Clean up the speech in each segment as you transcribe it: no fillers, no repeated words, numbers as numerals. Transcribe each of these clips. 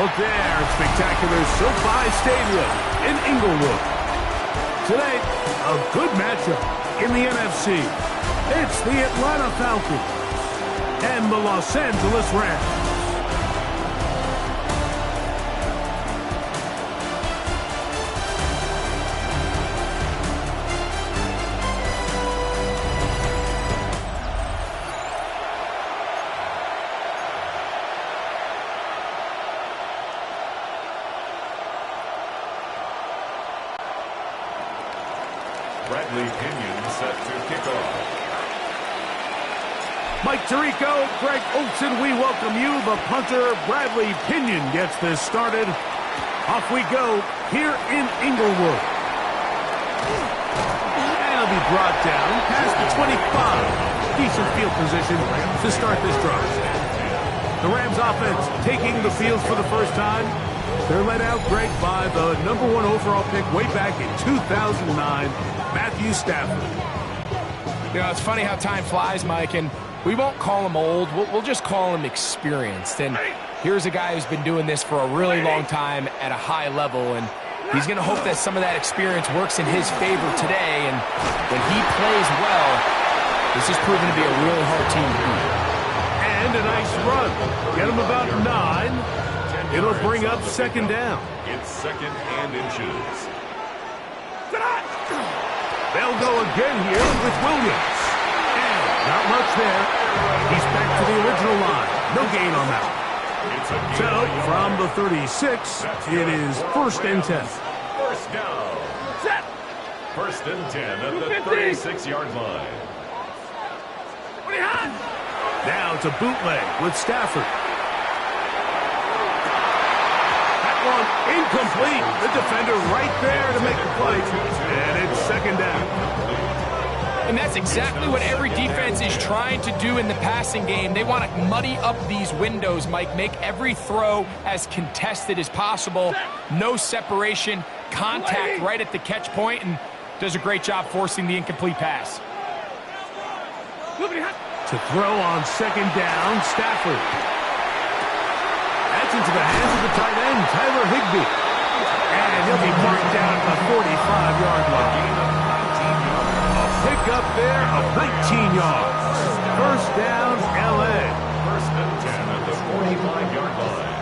Look there, spectacular SoFi Stadium in Inglewood. Today, a good matchup in the NFC. It's the Atlanta Falcons and the Los Angeles Rams. Bradley Pinion set to kick off. Mike Tirico, Greg Olson, we welcome you. The punter, Bradley Pinion, gets this started. Off we go here in Inglewood. And it'll be brought down past the 25. Decent field position to start this drive. The Rams offense taking the field for the first time. They're led out, Greg, by the #1 overall pick way back in 2009, Matthew Stafford. You know, it's funny how time flies, Mike, and we won't call him old. We'll just call him experienced. And here's a guy who's been doing this for a really long time at a high level, and he's going to hope that some of that experience works in his favor today. And when he plays well, this is proven to be a really hard team to beat. And a nice run. Get him about 9. It'll bring up second down. It's second and inches. They'll go again here with Williams. And not much there. He's back to the original line. No gain on that. So, from the 36, it is first and 10. First down. First and 10 at the 36-yard line. Now it's a bootleg with Stafford. Incomplete. The defender right there to make the play. And it's second down. And that's exactly what every defense is trying to do in the passing game. They want to muddy up these windows, Mike. Make every throw as contested as possible. No separation, contact right at the catch point, and does a great job forcing the incomplete pass. To throw on second down, Stafford. That's into the hands of the tight end, Tyler Higbee. And he'll be marked down at the 45-yard line. A pick up there of 19 yards. First down, L.A. First and 10 at the 45-yard line.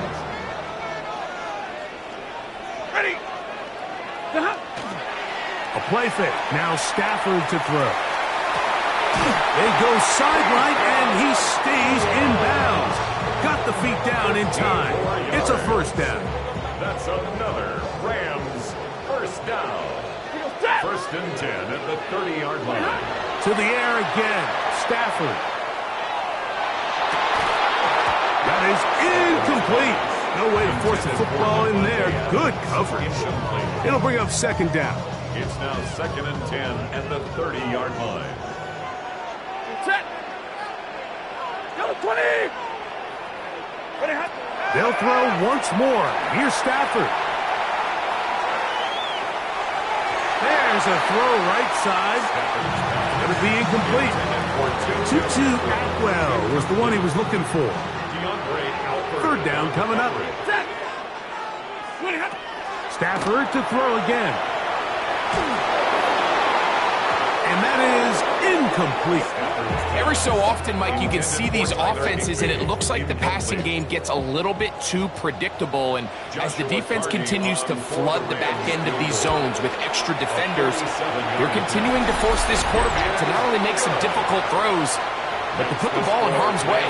Ready. A play fake. Now Stafford to throw. They go sideline, and he stays in bounds. Got the feet down in time. It's a first down. That's another Rams first down. First and 10 at the 30-yard line. To the air again. Stafford. That is incomplete. No way to force the football in there. Good coverage. It'll bring up second down. It's now second and 10 at the 30-yard line. Set. 20. They'll throw once more. Here's Stafford. There's a throw right side. Going to be incomplete. Tutu Atwell was the one he was looking for. Third down coming up. Stafford to throw again. And that is incomplete. Every so often, Mike, you can see these offenses, and it looks like the passing game gets a little bit too predictable. And as the defense continues to flood the back end of these zones with extra defenders, they're continuing to force this quarterback to not only make some difficult throws, but to put the ball in harm's way.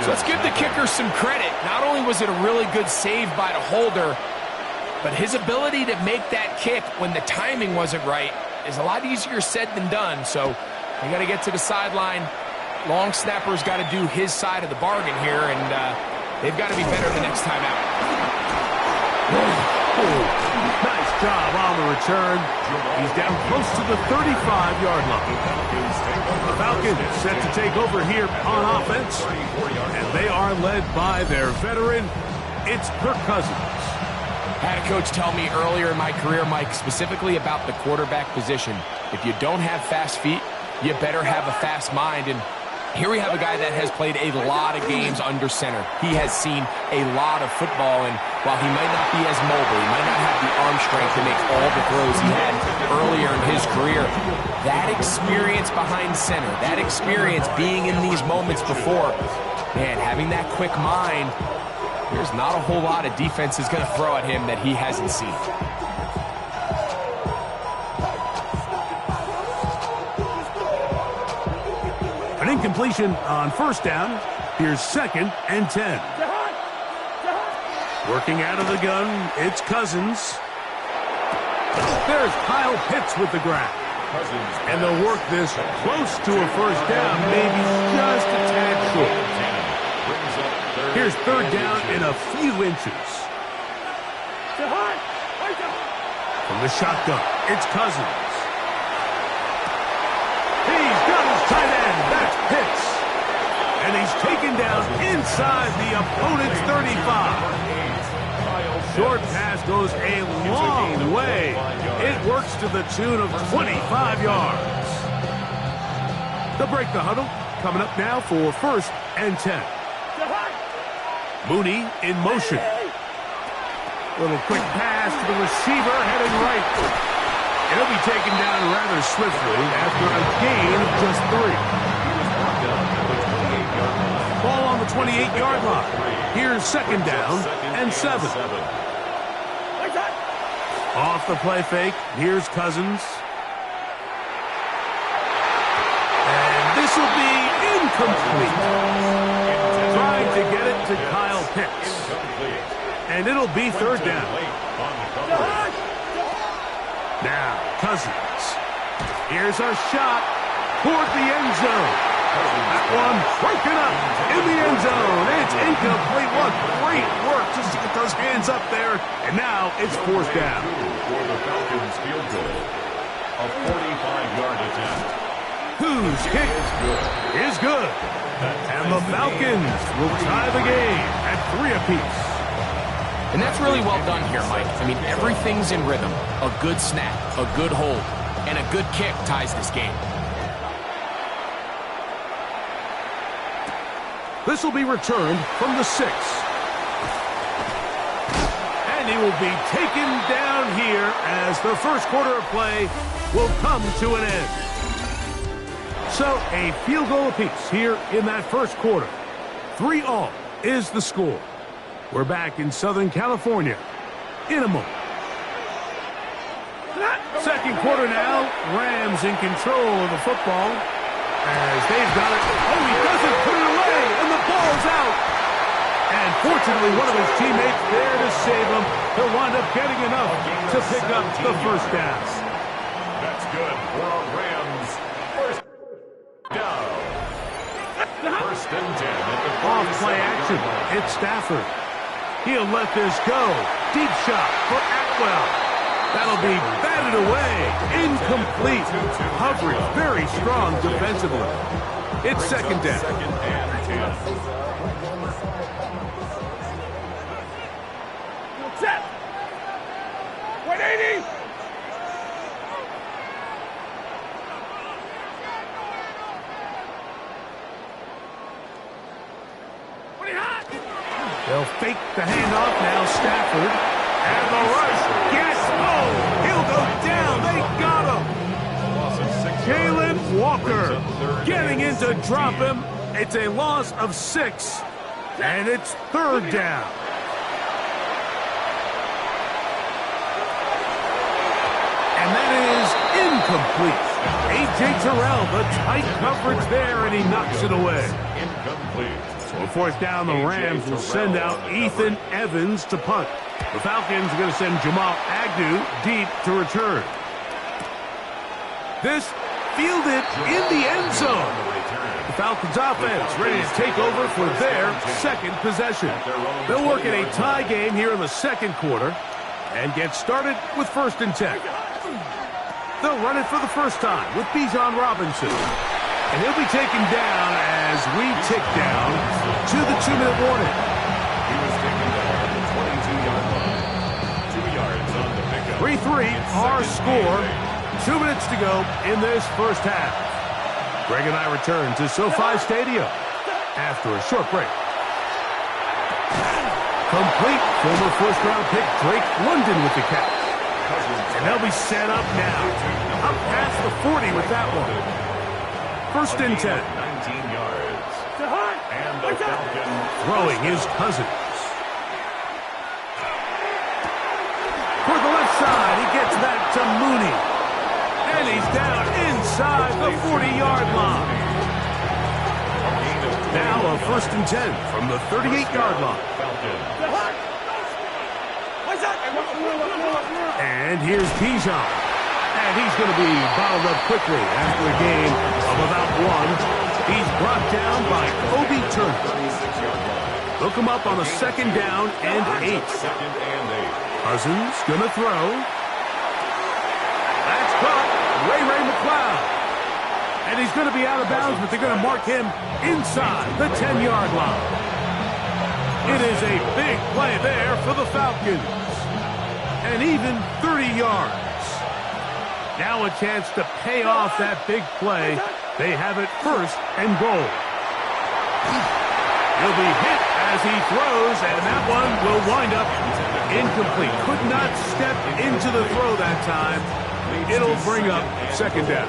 So let's give the kicker some credit. Not only was it a really good save by the holder, but his ability to make that kick when the timing wasn't right is a lot easier said than done. So you got to get to the sideline. Long snapper's got to do his side of the bargain here, and they've got to be better the next time out. Nice job on the return. He's down close to the 35-yard line. The Falcons set to take over here on offense, and they are led by their veteran. It's Kirk Cousins. I had a coach tell me earlier in my career, Mike, specifically about the quarterback position. If you don't have fast feet, you better have a fast mind. And Here we have a guy that has played a lot of games under center. He has seen a lot of football, and while he might not be as mobile, he might not have the arm strength to make all the throws he had earlier in his career, that experience behind center, that experience being in these moments before, man, having that quick mind, there's not a whole lot of defense is going to throw at him that he hasn't seen. An incompletion on first down. Here's 2nd and 10. Working out of the gun, it's Cousins. There's Kyle Pitts with the grab. And they'll work this close to a first down, maybe just a tad short. Here's 3rd down in a few inches. From the shotgun, it's Cousins. He's got his tight end. That's Pitts. And he's taken down inside the opponent's 35. Short pass goes a long way. It works to the tune of 25 yards. They'll break the huddle. Coming up now for 1st and 10. Mooney in motion. Little quick pass to the receiver heading right. He'll be taken down rather swiftly after a gain of just 3. Ball on the 28-yard line. Here's 2nd down and 7. Off the play fake. Here's Cousins. And this will be incomplete. Trying to get it to Kyle Pitts. And it'll be 3rd down. Now, Cousins. Here's a shot toward the end zone. That one broken up in the end zone. It's incomplete. What great work just to get those hands up there. And now it's 4th down. For the Falcons field goal, a 45-yard attempt. Whose kick is good. And the Falcons will tie the game at 3 apiece. And that's really well done here, Mike. I mean, everything's in rhythm. A good snap, a good hold, and a good kick ties this game. This will be returned from the 6. And he will be taken down here as the first quarter of play will come to an end. So a field goal apiece here in that first quarter. 3-all is the score. We're back in Southern California in a moment. Second quarter now. Rams in control of the football as they've got it. Oh, he doesn't put it away, and the ball's out. And fortunately, one of his teammates there to save him. He'll wind up getting enough to pick up the first down. That's good for our Rams. First down. 1st and 10 at the Off-play action. It's Stafford. He'll let this go. Deep shot for Atwell. That'll be batted away. Incomplete. Coverage very strong defensively. It's 2nd down. 2nd and 10. Set. 180. They'll fake the handoff now. Stafford. And the rush. Yes. Oh, he'll go down. They got him. Jalen Walker getting in to drop him. It's a loss of 6. And it's 3rd down. And that is incomplete. A.J. Terrell, the tight coverage there, and he knocks it away. Incomplete. So 4th down, the Rams will send out Ethan Evans to punt. The Falcons are going to send Jamal Agnew deep to return. This fielded in the end zone. The Falcons offense ready to take over for their 2nd possession. They'll work in a tie game here in the 2nd quarter and get started with 1st and 10. They'll run it for the first time with Bijan Robinson. And he'll be taken down as we tick down to the 2-minute warning. He was taken down at the 22-yard line. 2 yards on the pickup. 3-3, our score. 2 minutes to go in this first half. Greg and I return to SoFi Stadium after a short break. Complete. Former first-round pick Drake London with the catch. And they'll be set up now. Up past the 40 with that one. First and 10. 19 yards. And the Falcons throwing his Cousins. For the left side, he gets that to Mooney. And he's down inside the 40-yard line. Now a first and 10 from the 38-yard line. And here's Bijan. And he's going to be bottled up quickly after a game of about one. He's brought down by Kobe Turner. Look him up on a second down and 8. Cousins going to throw. That's caught. Ray McLeod. And he's going to be out of bounds, but they're going to mark him inside the 10-yard line. It is a big play there for the Falcons. And even 30 yards. Now a chance to pay off that big play. They have it first and goal. He'll be hit as he throws, and that one will wind up incomplete. Could not step into the throw that time. It'll bring up second down.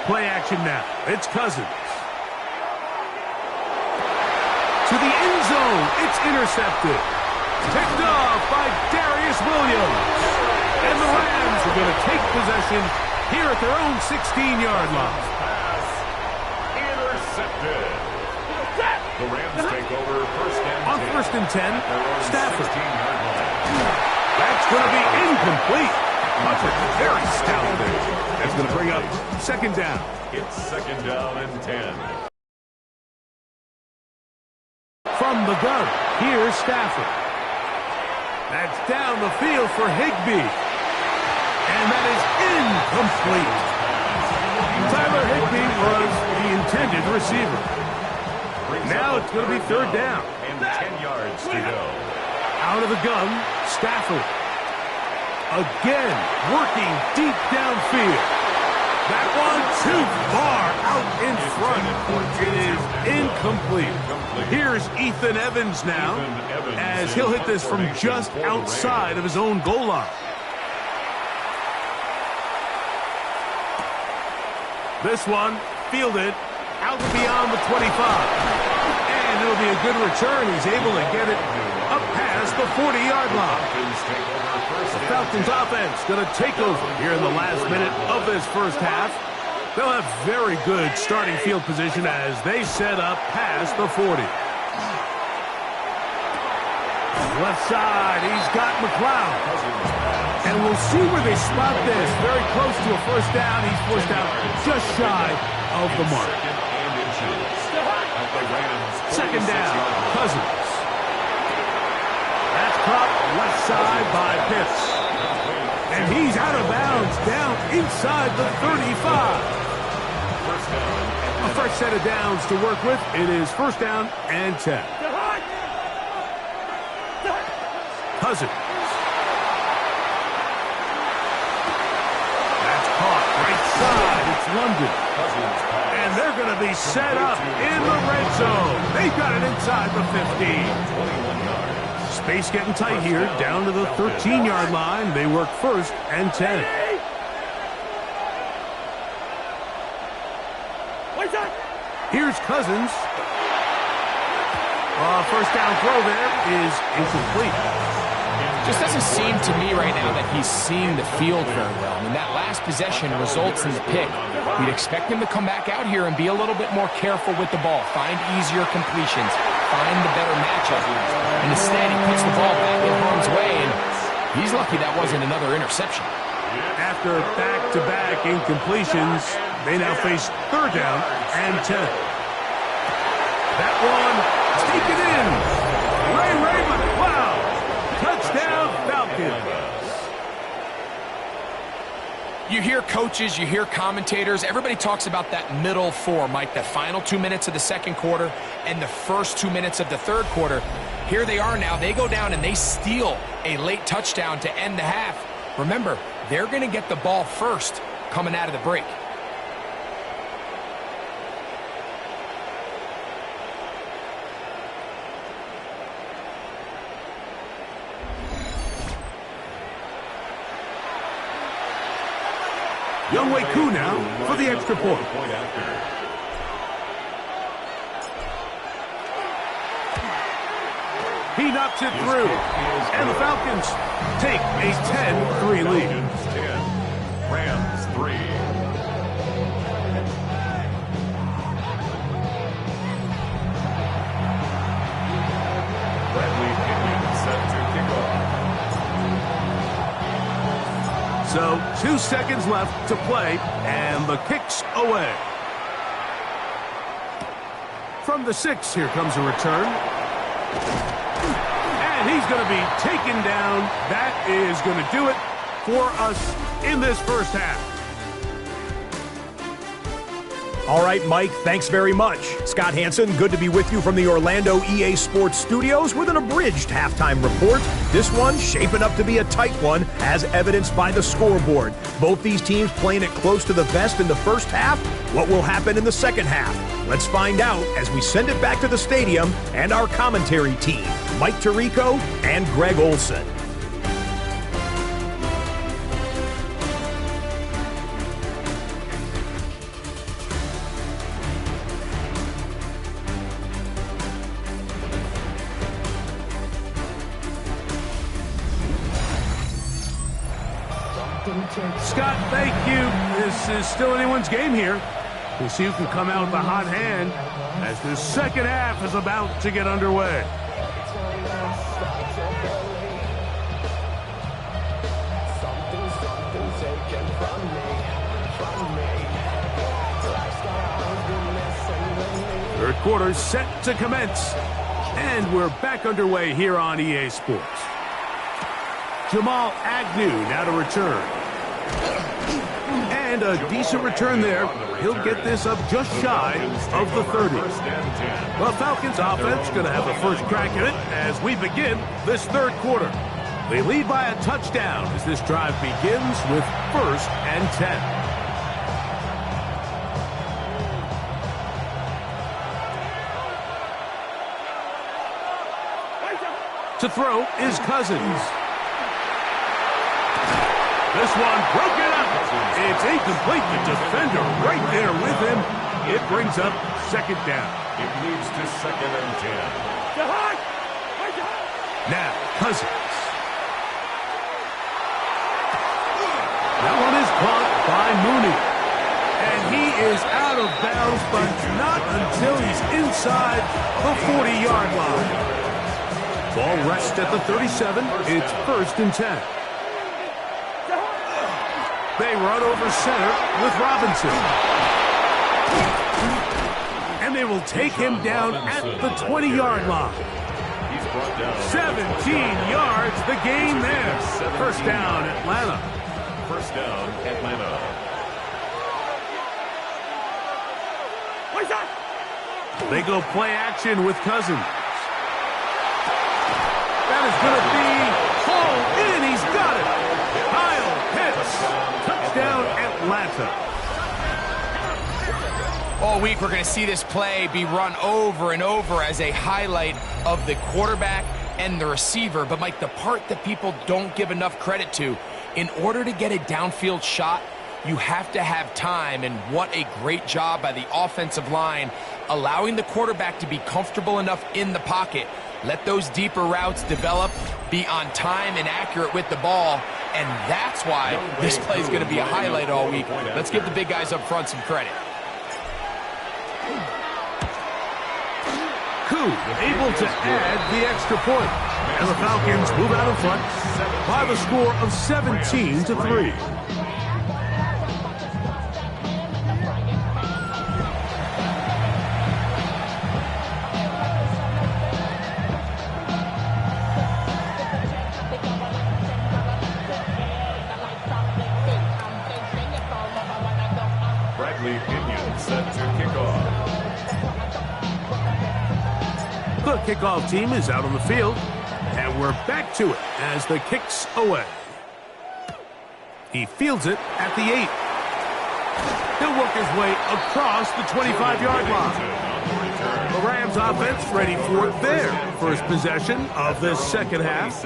Play action now. It's Cousins. To the end zone. It's intercepted. Picked off by Darius Williams. And the Rams are going to take possession here at their own 16-yard line. intercepted. The Rams take over first and 10. On first and 10, Stafford. That's going to be incomplete. Mufford very stout there. That's going to bring up second down. It's second down and 10. From the gun, here's Stafford. That's down the field for Higbee. And that is incomplete. Tyler Higbee was the intended receiver. Now it's going to be third down. And 10 yards to go. Out of the gun, Stafford. Again, working deep downfield. That one too far out in front. It is incomplete. Here's Ethan Evans now, as he'll hit this from just outside of his own goal line. This one fielded out beyond the 25. And it'll be a good return. He's able to get it up past the 40-yard line. The Falcons offense going to take over here in the last minute of this first half. They'll have very good starting field position as they set up past the 40. Left side, he's got McLeod. And we'll see where they spot this. Very close to a first down. He's forced out just shy of the mark. Second down, Cousins. That's caught left side by Pitts. And he's out of bounds, down inside the 35. A fresh set of downs to work with. It is first down and 10. Cousins. That's caught right side. It's London. And they're going to be set up in the red zone. They've got it inside the 15. Space getting tight here, down to the 13-yard line. They work first and 10. Here's Cousins. First down throw there is incomplete. Just doesn't seem to me right now that he's seeing the field very well. I mean, that last possession results in the pick. We'd expect him to come back out here and be a little bit more careful with the ball, find easier completions, find the better matchup. And instead, he puts the ball back in harm's way, and he's lucky that wasn't another interception. After back-to-back incompletions, they now face third down and 10. That one taken in. Ray McLeod. Touchdown, Falcons. You hear coaches, you hear commentators, everybody talks about that middle four, Mike, the final 2 minutes of the second quarter and the first 2 minutes of the third quarter. Here they are now. They go down and they steal a late touchdown to end the half. Remember, they're going to get the ball first coming out of the break. Younghoe Koo now for the extra point. He knocks it through, and the Falcons take a 10-3 lead. 10, Rams 3. Bradley Pinion set to kick off. So 2 seconds left to play, and the kick's away. From the 6, here comes a return. And he's going to be taken down. That is going to do it for us in this first half. All right, Mike, thanks very much. Scott Hansen, good to be with you from the Orlando EA Sports Studios with an abridged halftime report. This one shaping up to be a tight one, as evidenced by the scoreboard. Both these teams playing it close to the vest in the first half. What will happen in the second half? Let's find out as we send it back to the stadium and our commentary team, Mike Tirico and Greg Olson. Scott, thank you. This is still anyone's game here. We'll see who can come out with a hot hand as the second half is about to get underway. Third quarter set to commence. And we're back underway here on EA Sports. Jamal Agnew now to return. And a decent return there. He'll get this up just shy of the 30. The Falcons offense going to have the first crack at it as we begin this third quarter. They lead by a touchdown as this drive begins with 1st and 10. To throw is Cousins. This one broken up. It's incomplete. The defender right there with him. It brings up second down. It moves to 2nd and 10. Now, Cousins. That one is caught by Mooney. And he is out of bounds, but not until he's inside the 40-yard line. Ball rests at the 37. It's 1st and 10. They run over center with Robinson. And they will take him down at the 20-yard line. 17 yards, the gain there. 1st down, Atlanta. 1st down, Atlanta. They go play action with Cousins. That is going to be hauled in. He's got it. Kyle Pitts. Touchdown, Atlanta. All week, we're going to see this play be run over and over as a highlight of the quarterback and the receiver. But, Mike, the part that people don't give enough credit to, in order to get a downfield shot, you have to have time, and what a great job by the offensive line, allowing the quarterback to be comfortable enough in the pocket. Let those deeper routes develop, be on time and accurate with the ball, and that's why this play is going to be a highlight all week. Let's give the big guys up front some credit. Koo able to add the extra point. And the Falcons move out in front by the score of 17-3. Bradley Pinion set to kick off. The kickoff team is out on the field, and we're back to it as the kick's away. He fields it at the 8. He'll work his way across the 25-yard line. The Rams offense ready for their first possession of this second half.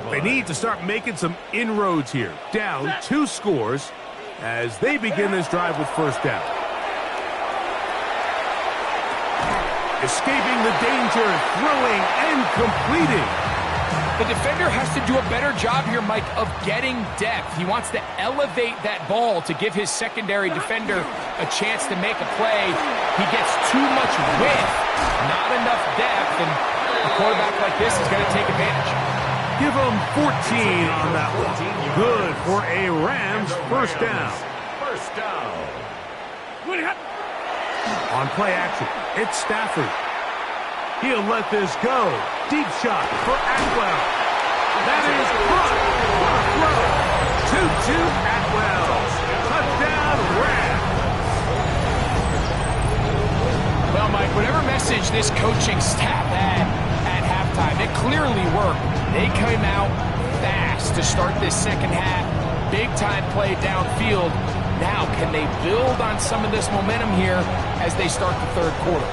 They need to start making some inroads here. Down 2 scores as they begin this drive with first down. Escaping the danger, throwing and completing. The defender has to do a better job here, Mike, of getting depth. He wants to elevate that ball to give his secondary defender a chance to make a play. He gets too much width, not enough depth, and a quarterback like this is going to take advantage. Give him 14 on that one. Good for a Rams first down. First down. On play action, it's Stafford. He'll let this go. Deep shot for Atwell. That is caught. What a throw. 2-2 Atwell. Touchdown Rams. Well, Mike, whatever message this coaching staff had at halftime, it clearly worked. They came out fast to start this second half. Big-time play downfield. Now, can they build on some of this momentum here as they start the third quarter?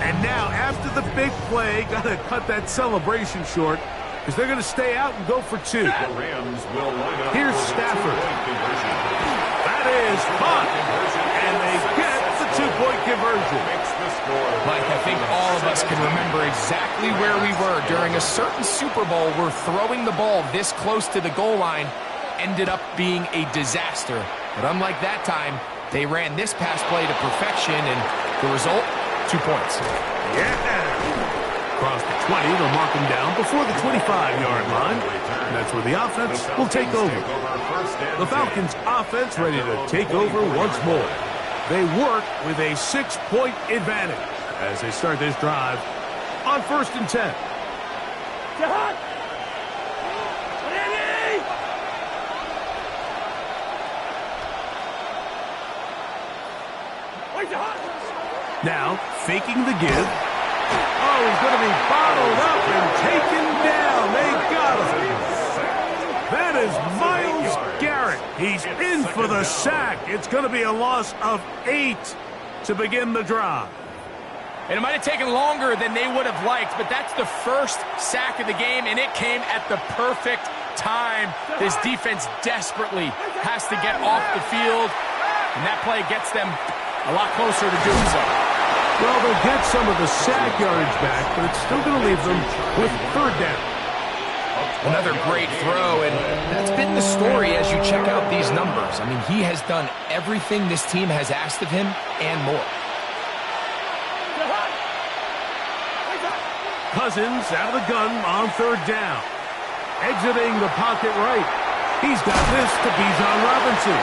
And now, after the big play, got to cut that celebration short because they're going to stay out and go for 2. The Rams will line up. Here's Stafford. That is caught. And they get the 2-point conversion. Mike, I think all of us can remember exactly where we were during a certain Super Bowl where throwing the ball this close to the goal line ended up being a disaster. But unlike that time, they ran this pass play to perfection, and the result, 2 points. Yeah! Across the 20, they'll mark him down before the 25-yard line. And that's where the offense will take over. The Falcons' offense ready to take over once more. They work with a 6-point advantage as they start this drive on 1st and 10. Now, faking the give. Oh, he's going to be bottled up and taken down. They got him. That is Myles Garrett. He's in for the sack. It's going to be a loss of 8 to begin the drive. And it might have taken longer than they would have liked, but that's the first sack of the game, and it came at the perfect time. This defense desperately has to get off the field, and that play gets them a lot closer to doing so. Well, they'll get some of the sack yardage back, but it's still going to leave them with third down. Another great throw, and that's been the story as you check out these numbers. I mean, he has done everything this team has asked of him and more. Cousins out of the gun on third down. Exiting the pocket right. He's got this to Bijan Robinson.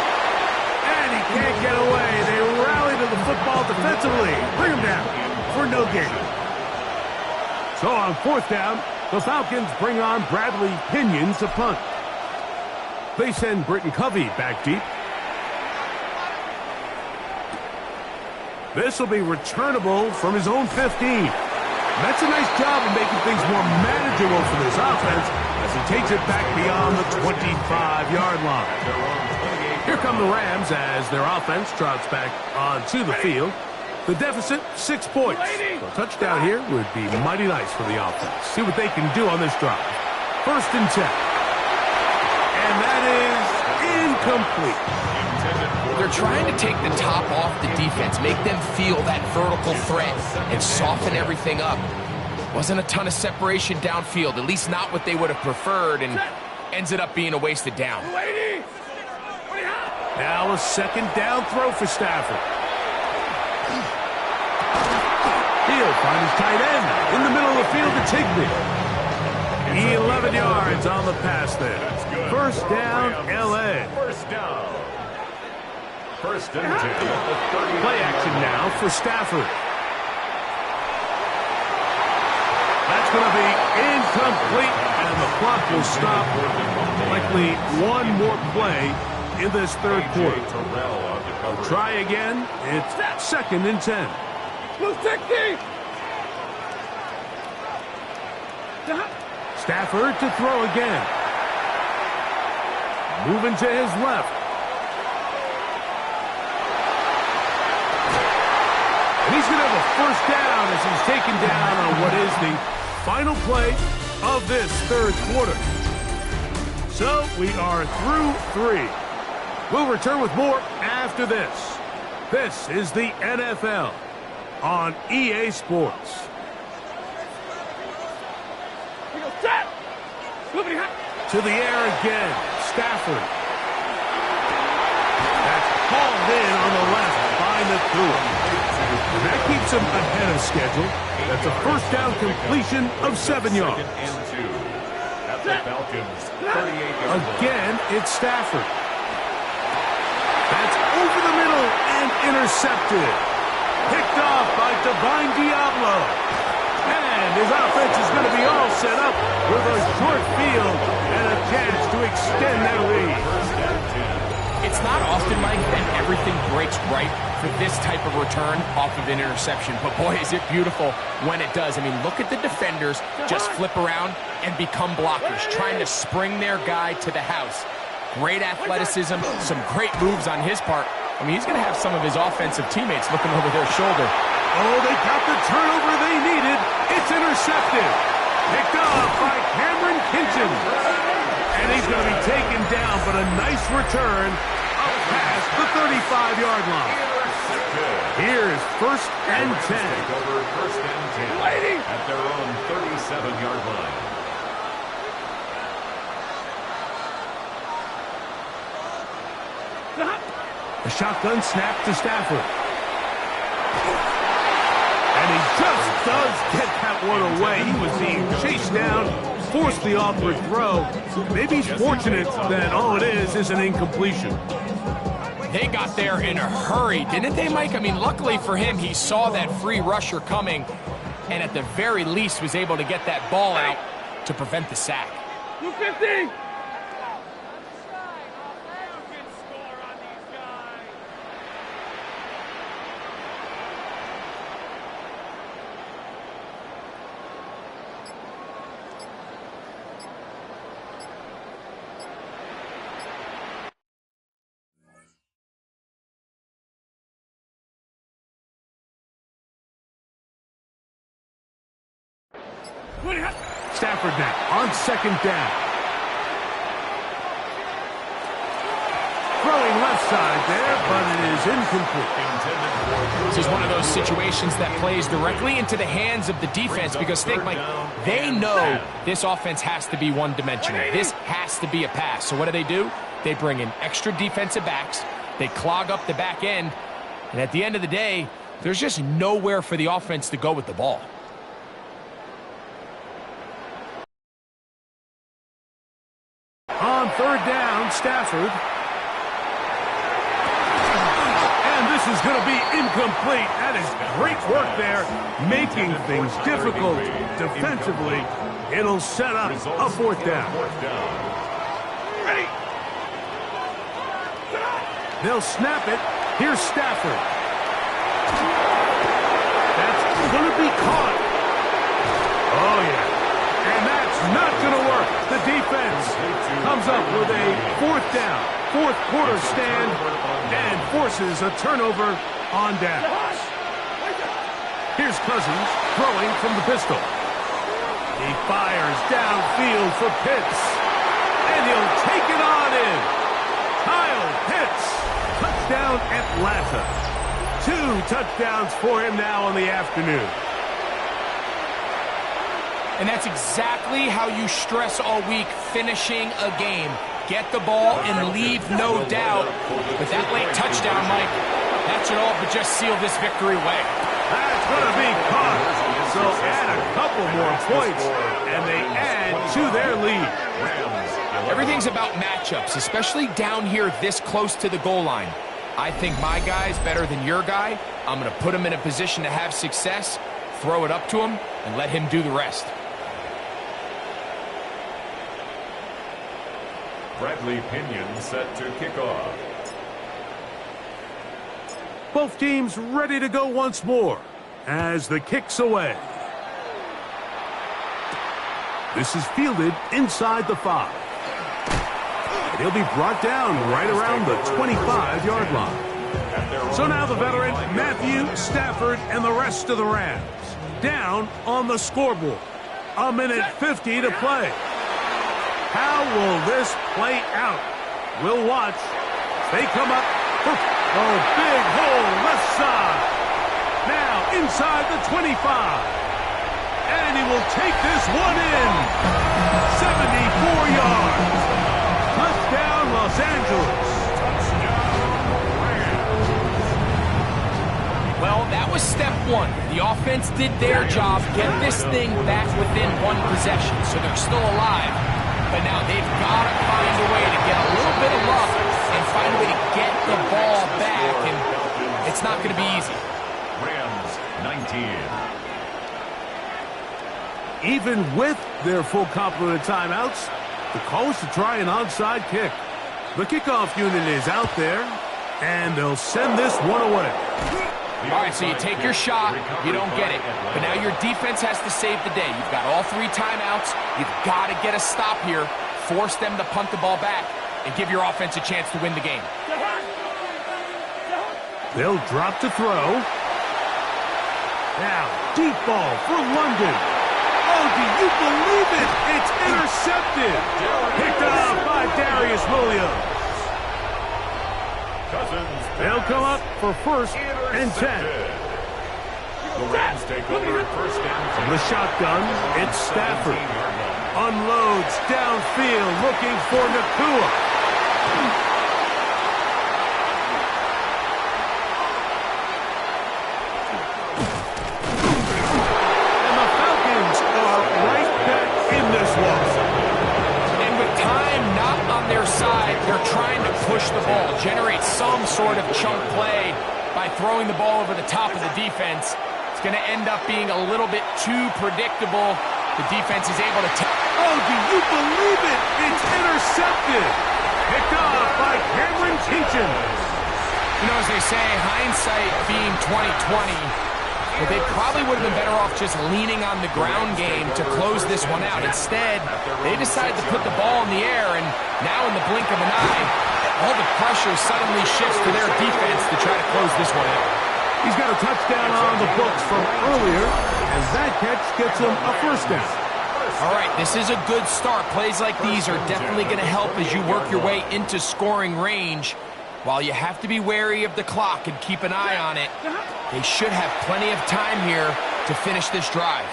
And he can't get away. They rally to the football defensively. Bring him down for no gain. So on 4th down, the Falcons bring on Bradley Pinion to punt. They send Britton Covey back deep. This will be returnable from his own 15. That's a nice job of making things more manageable for this offense as he takes it back beyond the 25-yard line. Here come the Rams as their offense trots back onto the field. The deficit, 6 points. So a touchdown here would be mighty nice for the offense. See what they can do on this drive. 1st and 10. And that is incomplete. They're trying to take the top off the defense, make them feel that vertical threat, and soften everything up. Wasn't a ton of separation downfield, at least not what they would have preferred, and ends it up being a wasted down. Now a 2nd down throw for Stafford. He'll find his tight end in the middle of the field to Tigney. 11 yards on the pass there. 1st down, L.A. First down. 1st and 10. Play action now for Stafford. That's going to be incomplete, and the clock will stop. Likely one more play in this third quarter. We'll try again. It's 2nd and 10. Stafford to throw again. Moving to his left. And he's going to have a first down as he's taken down on what is the final play of this third quarter. So we are through 3. We'll return with more after this. This is the NFL on EA Sports. To the air again. Stafford. That's hauled in on the left by Nakua. That keeps him ahead of schedule. That's a first down completion of 7 yards. And 2. At the Falcons, 38-yard line. Again, it's Stafford. That's over the middle and intercepted. Picked off by Divine Diablo. And his offense is going to be all set up with a short field and a chance to extend that lead. It's not often, Mike, that everything breaks right for this type of return off of an interception. But boy, is it beautiful when it does. I mean, look at the defenders just flip around and become blockers, trying to spring their guy to the house. Great athleticism, some great moves on his part. I mean, he's going to have some of his offensive teammates looking over their shoulder. Oh, they got the turnover they needed. It's intercepted. Picked off by Cameron Kinchen. And he's going to be taken down, but a nice return up past the 35-yard line. Here's first and 10. Over first and 10 at their own 37-yard line. The shotgun snap to Stafford. And he just does get that one away. He was being chased down, forced the awkward throw. Maybe he's fortunate that all it is an incompletion. They got there in a hurry, didn't they, Mike? I mean, luckily for him, he saw that free rusher coming and at the very least was able to get that ball out to prevent the sack. 250! Stafford now on second down. Throwing left side there, but it is incomplete. This is one of those situations that plays directly into the hands of the defense because think, Mike, they know this offense has to be one-dimensional. This has to be a pass. So what do? They bring in extra defensive backs. They clog up the back end. And at the end of the day, there's just nowhere for the offense to go with the ball. On third down, Stafford. And this is going to be incomplete. That is great work there, making things difficult defensively. It'll set up a fourth down. Ready. They'll snap it. Here's Stafford. That's going to be caught. Oh, yeah. And that's not going to work. The defense comes up with a fourth down, fourth quarter stand, and forces a turnover on downs. Here's Cousins throwing from the pistol. He fires downfield for Pitts, and he'll take it on in. Kyle Pitts, touchdown Atlanta. 2 touchdowns for him now on the afternoon. And that's exactly how you stress all week, finishing a game. Get the ball and leave no doubt. But that late touchdown, Mike, that should all but just seal this victory away. That's going to be caught. So add a couple more points, and they add to their lead. Everything's about matchups, especially down here this close to the goal line. I think my guy's better than your guy. I'm going to put him in a position to have success, throw it up to him, and let him do the rest. Bradley Pinion set to kick off. Both teams ready to go once more as the kick's away. This is fielded inside the 5. And he'll be brought down right around the 25-yard line. So now the veteran, Matthew Stafford, and the rest of the Rams down on the scoreboard. 1:50 to play. How will this play out? We'll watch. They come up for a big hole left side. Now inside the 25. And he will take this one in. 74 yards. Touchdown, Los Angeles. Well, that was step one. The offense did their job, get this thing back within one possession, so they're still alive. But now they've got to find a way to get a little bit of luck and find a way to get the ball back, and it's not going to be easy. Rams 19. Even with their full complement of timeouts, the call is to try an onside kick. The kickoff unit is out there, and they'll send this one away. All right, so you take your shot, you don't get it. But now your defense has to save the day. You've got all 3 timeouts. You've got to get a stop here, force them to punt the ball back, and give your offense a chance to win the game. They'll drop to throw. Now, deep ball for London. Oh, do you believe it? It's intercepted. Picked up by Darius Williams. They'll come up for 1st and 10. The Rams take over at 1st down. From the shotgun, it's Stafford. Unloads downfield looking for Nakua. And the Falcons are right back in this one. And with time not on their side, they're trying to push the ball, generate some sort of chunk play by throwing the ball over the top of the defense. It's going to end up being a little bit too predictable. The defense is able to take. Oh, do you believe it? It's intercepted. Picked off by Cameron Teachin. You know, as they say, hindsight being 2020, but they probably would have been better off just leaning on the ground game to close this one out. Instead, they decided to put the ball in the air, and now in the blink of an eye, all the pressure suddenly shifts to their defense to try to close this one out. He's got a touchdown on the books from earlier, and that catch gets him a 1st down. All right, this is a good start. Plays like these are definitely going to help as you work your way into scoring range. While you have to be wary of the clock and keep an eye on it, they should have plenty of time here to finish this drive.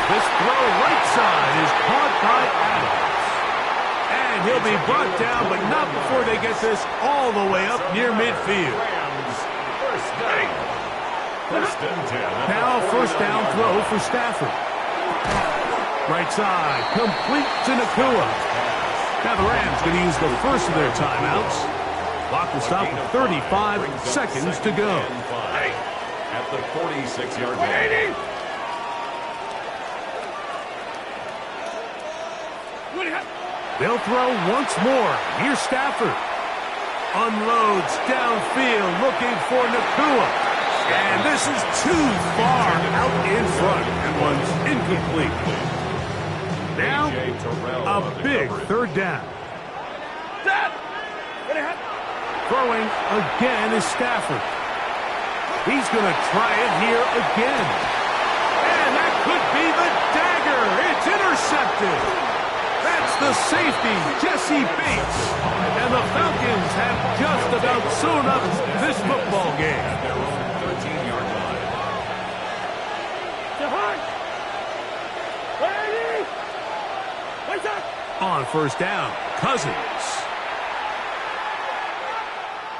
This throw right side is caught by Adams. And he'll be brought down, but not before they get this all the way up near midfield. Rams 1st down. 1st and 10. Now 1st down throw for Stafford. Right side, complete to Nakua. Now the Rams going to use the first of their timeouts. Clock will stop with 35 seconds to go. At the 46-yard line. They'll throw once more. Here's Stafford. Unloads downfield looking for Nakua. And this is too far out in front. And one's incomplete. Now, a big 3rd down. Throwing again is Stafford. He's going to try it here again. And that could be the dagger. It's intercepted. That's the safety, Jesse Bates. And the Falcons have just about sewn up this football game. On 1st down, Cousins.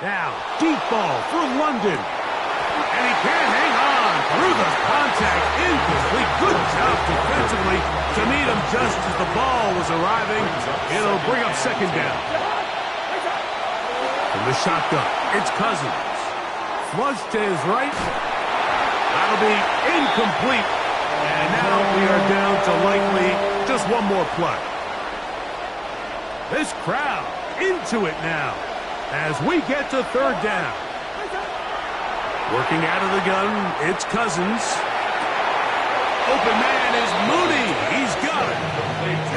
Now, deep ball for London. And he can't hang on through the contact. Incomplete. Good job defensively to meet him just as the ball was arriving. It'll bring up 2nd down. From the shotgun, it's Cousins. Flush to his right. That'll be incomplete. And now we are down to likely just one more play. This crowd into it now as we get to 3rd down. Working out of the gun, it's Cousins. Open man is Mooney. He's got it.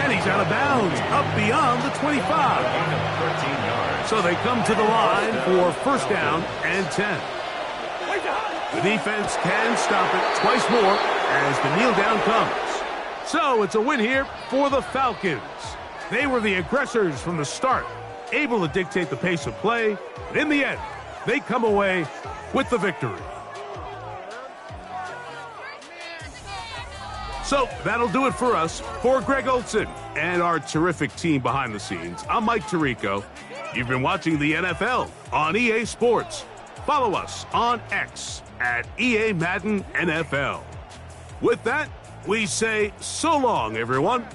And he's out of bounds, up beyond the 25. So they come to the line for first down and 10. The defense can stop it twice more as the kneel down comes. So it's a win here for the Falcons. They were the aggressors from the start, able to dictate the pace of play. And in the end, they come away with the victory. So that'll do it for us. For Greg Olson and our terrific team behind the scenes, I'm Mike Tirico. You've been watching the NFL on EA Sports. Follow us on X at EA Madden NFL. With that, we say so long, everyone.